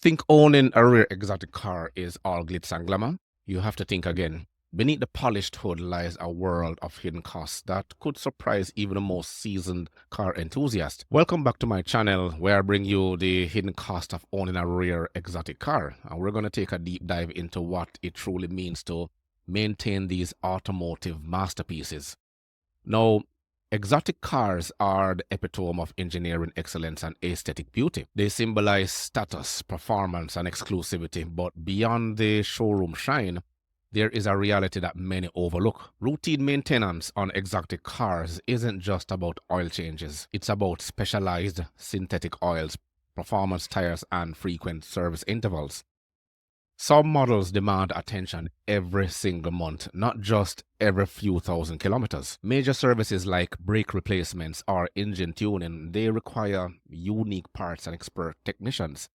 Think owning a rare exotic car is all glitz and glamour? You have to think again. Beneath the polished hood lies a world of hidden costs that could surprise even the most seasoned car enthusiast. Welcome back to my channel where I bring you the hidden cost of owning a rare exotic car. And we're going to take a deep dive into what it truly means to maintain these automotive masterpieces. Now, exotic cars are the epitome of engineering excellence and aesthetic beauty. They symbolize status, performance, and exclusivity, but beyond the showroom shine, there is a reality that many overlook. Routine maintenance on exotic cars isn't just about oil changes. It's about specialized synthetic oils, performance tires, and frequent service intervals. Some models demand attention every single month, not just every few thousand kilometers. Major services like brake replacements or engine tuning, they require unique parts and expert technicians.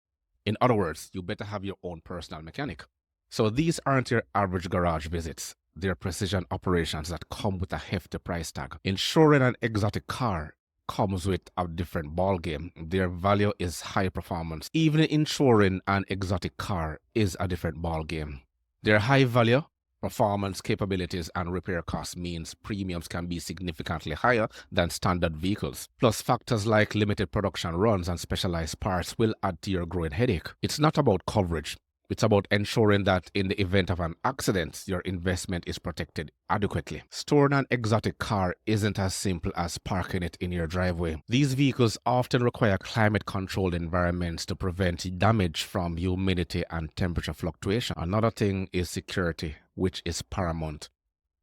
In other words, you better have your own personal mechanic. So these aren't your average garage visits. They're precision operations that come with a hefty price tag. Insuring an exotic car comes with a different ballgame. Their value is high performance. Even insuring an exotic car is a different ballgame. Their high value, performance capabilities, and repair costs means premiums can be significantly higher than standard vehicles. Plus, factors like limited production runs and specialized parts will add to your growing headache. It's not about coverage. It's about ensuring that in the event of an accident, your investment is protected adequately. Storing an exotic car isn't as simple as parking it in your driveway. These vehicles often require climate-controlled environments to prevent damage from humidity and temperature fluctuation. Another thing is security, which is paramount.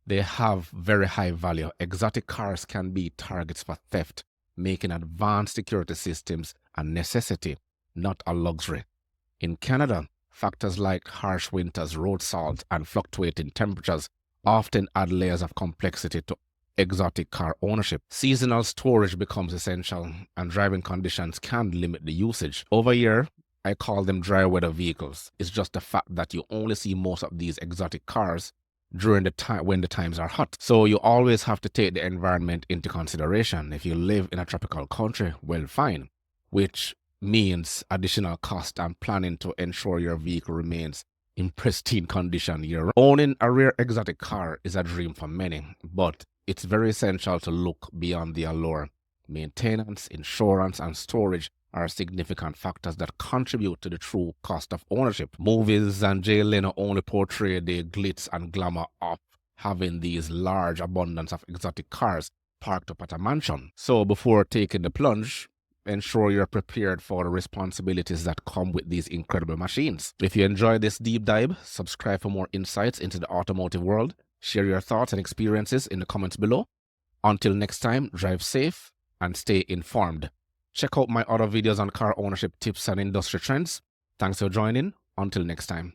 They have very high value. Exotic cars can be targets for theft, making advanced security systems a necessity, not a luxury. In Canada, factors like harsh winters, road salt, and fluctuating temperatures often add layers of complexity to exotic car ownership. Seasonal storage becomes essential, and driving conditions can limit the usage. Over here, I call them dry weather vehicles. It's just the fact that you only see most of these exotic cars during the time when the times are hot. So you always have to take the environment into consideration. If you live in a tropical country, well, fine, which means additional cost and planning to ensure your vehicle remains in pristine condition year-round. Owning a rare exotic car is a dream for many, but it's very essential to look beyond the allure. Maintenance, insurance, and storage are significant factors that contribute to the true cost of ownership. Movies and Jay Leno only portray the glitz and glamour of having these large abundance of exotic cars parked up at a mansion. So before taking the plunge, ensure you're prepared for the responsibilities that come with these incredible machines. If you enjoyed this deep dive, subscribe for more insights into the automotive world. Share your thoughts and experiences in the comments below. Until next time, drive safe and stay informed. Check out my other videos on car ownership tips and industry trends. Thanks for joining. Until next time.